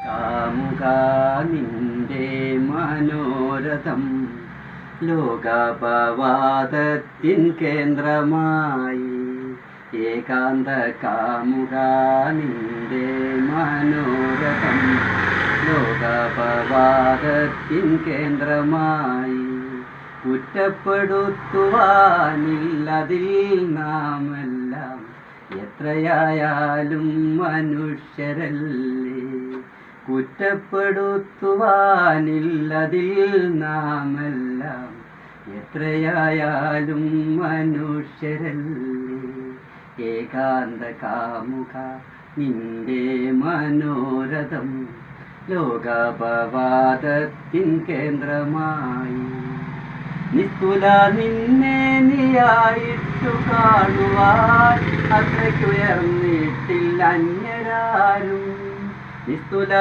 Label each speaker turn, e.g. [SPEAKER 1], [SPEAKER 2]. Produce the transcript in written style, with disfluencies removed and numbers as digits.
[SPEAKER 1] കാമുക നിന്റെ മനോരഥം ലോകാപവാദത്തിൻ കേന്ദ്രമായി. ഏകാന്ത കാമുക നിന്റെ മനോരഥം ലോകാപവാദത്തിൻ കേന്ദ്രമായി. കുറ്റപ്പെടുത്തുവാനില്ലതിൽ നാമെല്ലാം എത്രയായാലും മനുഷ്യരല്ലേ. കുറ്റപ്പെടുത്തുവാനില്ലതിൽ നാമെല്ലാം എത്രയായാലും മനുഷ്യരല്ലേ. ഏകാന്ത കാമുക നിന്റെ മനോരഥം ലോകാപവാദത്തിൻ കേന്ദ്രമായി. നിസ്തുല നിന്നെ നീയായിട്ടു കാണുവാൻ അത്രയ്ക്കുയർന്നിട്ടില്ല അന്യരാരും. നിസ്തുല